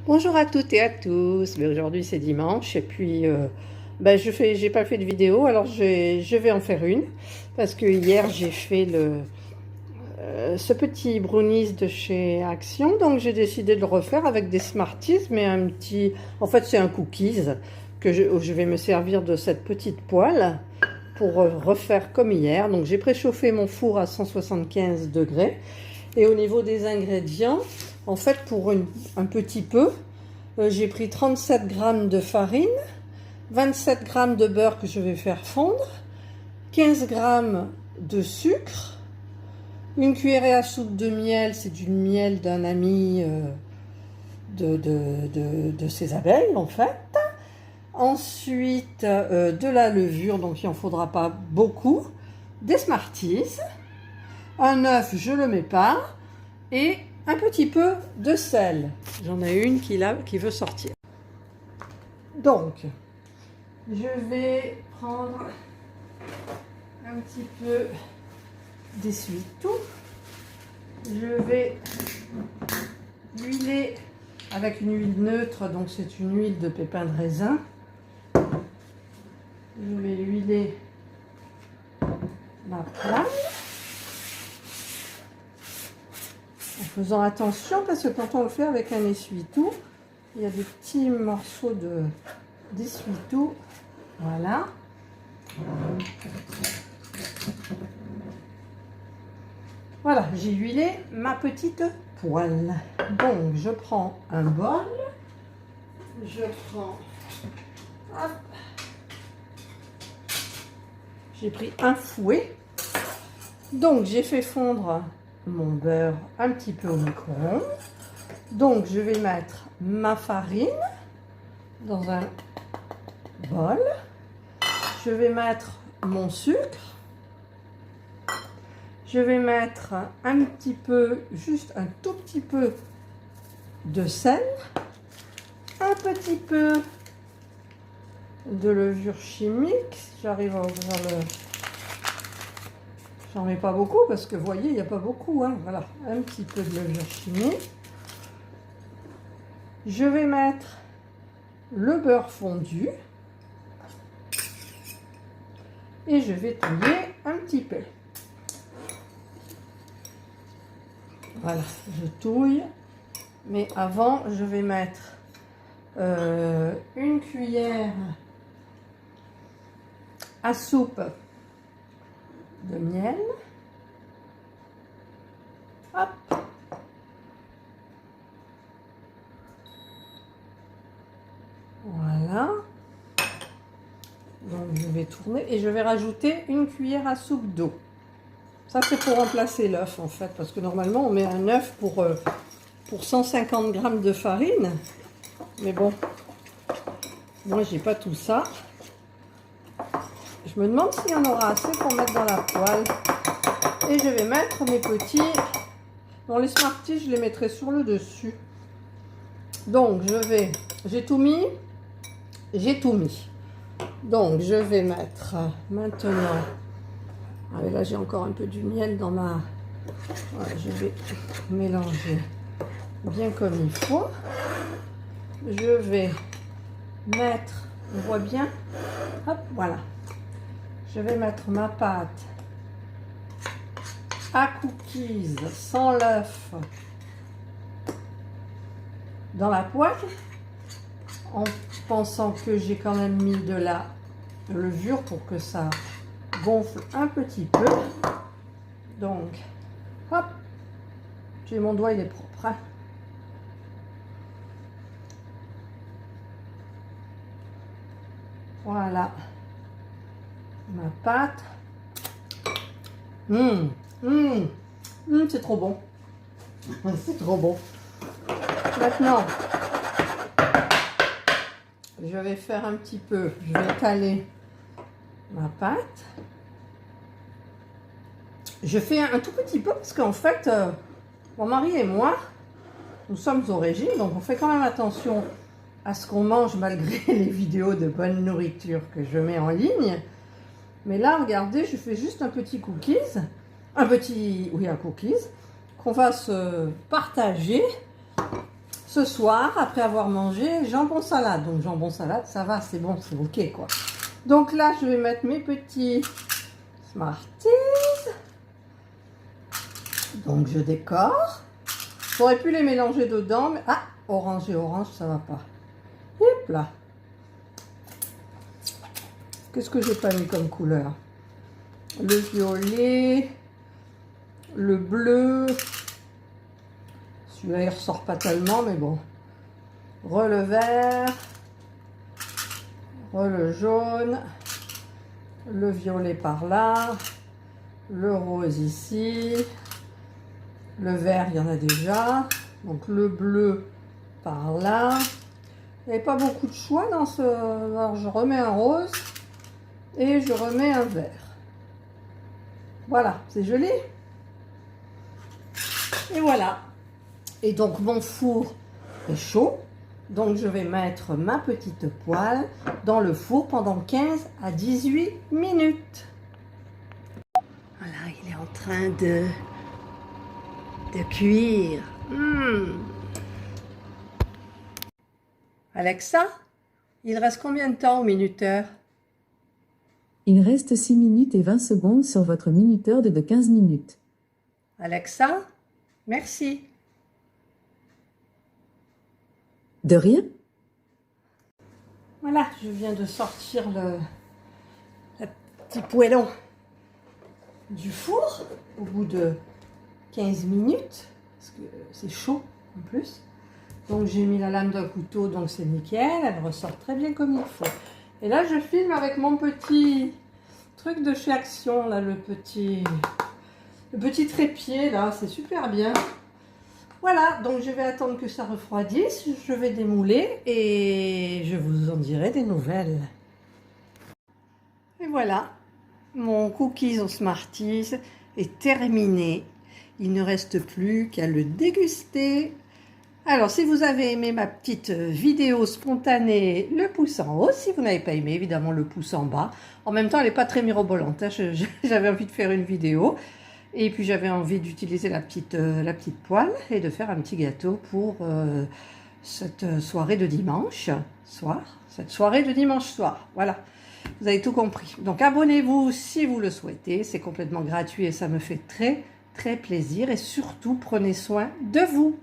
Bonjour à toutes et à tous. Aujourd'hui c'est dimanche et puis j'ai pas fait de vidéo, alors je vais en faire une parce que hier j'ai fait ce petit brownies de chez Action, donc j'ai décidé de le refaire avec des Smarties, mais en fait c'est un cookies où je vais me servir de cette petite poêle pour refaire comme hier. Donc j'ai préchauffé mon four à 175 degrés et au niveau des ingrédients, en fait pour un petit peu, j'ai pris 37 g de farine, 27 g de beurre que je vais faire fondre, 15 g de sucre, une cuillerée à soupe de miel, c'est du miel d'un ami de ses abeilles en fait. Ensuite de la levure, donc il n'en faudra pas beaucoup, des Smarties, un œuf, je le mets pas, et un petit peu de sel. J'en ai une qui veut sortir. Donc, je vais prendre un petit peu d'essuie-tout. Je vais l'huiler avec une huile neutre, donc c'est une huile de pépins de raisin. Je vais huiler ma poêle en faisant attention parce que quand on le fait avec un essuie-tout, il y a des petits morceaux d'essuie-tout. Voilà. Voilà, j'ai huilé ma petite poêle. Donc, je prends un bol. Je prends... Hop. J'ai pris un fouet. Donc, j'ai fait fondre mon beurre un petit peu au micro-ondes. Donc, je vais mettre ma farine dans un bol. Je vais mettre mon sucre. Je vais mettre un petit peu, juste un tout petit peu de sel. Un petit peu de levure chimique. J'arrive à ouvrir le... J'en mets pas beaucoup parce que vous voyez, il n'y a pas beaucoup. Hein. Voilà, un petit peu de levure chimique. Je vais mettre le beurre fondu. Et je vais touiller un petit peu. Voilà, je touille. Mais avant, je vais mettre une cuillère à soupe de miel. Hop. Voilà. Donc je vais tourner et je vais rajouter une cuillère à soupe d'eau. Ça c'est pour remplacer l'œuf en fait, parce que normalement on met un œuf pour 150 g de farine. Mais bon, moi j'ai pas tout ça. Je me demande s'il y en aura assez pour mettre dans la poêle. Et je vais mettre mes petits... Dans les Smarties, je les mettrai sur le dessus. Donc j'ai tout mis. J'ai tout mis. Donc je vais mettre maintenant... Ah, là j'ai encore un peu du miel dans ma... Voilà, je vais mélanger bien comme il faut. Je vais mettre... On voit bien. Hop, voilà. Je vais mettre ma pâte à cookies sans l'œuf dans la poêle en pensant que j'ai quand même mis de la levure pour que ça gonfle un petit peu. Donc, hop, j'ai mon doigt, il est propre. Hein. Voilà ma pâte. C'est trop bon. C'est trop bon. Maintenant, je vais faire un petit peu, je vais étaler ma pâte. Je fais un tout petit peu parce qu'en fait, mon mari et moi, nous sommes au régime, donc on fait quand même attention à ce qu'on mange malgré les vidéos de bonne nourriture que je mets en ligne. Mais là, regardez, je fais juste un petit cookies, un cookies qu'on va se partager ce soir, après avoir mangé, jambon salade. Donc jambon salade, ça va, c'est bon, c'est ok quoi. Donc là, je vais mettre mes petits Smarties. Donc je décore. J'aurais pu les mélanger dedans, mais ah, orange et orange, ça va pas. Hop là. Qu'est-ce que j'ai pas mis comme couleur? Le violet, le bleu. Celui-là, il ressort pas tellement, mais bon. Le vert, le jaune, le violet par là, le rose ici, le vert, il y en a déjà. Donc le bleu par là. Il n'y avait pas beaucoup de choix dans ce... Alors je remets un rose et je remets un vert. Voilà, c'est joli. Et voilà. Et donc mon four est chaud. Donc je vais mettre ma petite poêle dans le four pendant 15 à 18 minutes. Voilà, il est en train de cuire. Alexa, il reste combien de temps au minuteur? Il reste 6 minutes et 20 secondes sur votre minuteur de 15 minutes. Alexa, merci. De rien. Voilà, je viens de sortir le petit poêlon du four au bout de 15 minutes, parce que c'est chaud en plus. Donc j'ai mis la lame d'un couteau, donc c'est nickel, elle ressort très bien comme il faut. Et là je filme avec mon petit truc de chez Action, là, le petit trépied, là, c'est super bien. Voilà, donc je vais attendre que ça refroidisse, je vais démouler et je vous en dirai des nouvelles. Et voilà, mon cookies aux Smarties est terminé. Il ne reste plus qu'à le déguster. Alors, si vous avez aimé ma petite vidéo spontanée, le pouce en haut. Si vous n'avez pas aimé, évidemment, le pouce en bas. En même temps, elle n'est pas très mirobolante. Hein. J'avais envie de faire une vidéo. Et puis, j'avais envie d'utiliser la petite poêle et de faire un petit gâteau pour cette soirée de dimanche soir. Cette soirée de dimanche soir. Voilà, vous avez tout compris. Donc, abonnez-vous si vous le souhaitez. C'est complètement gratuit et ça me fait très, très plaisir. Et surtout, prenez soin de vous.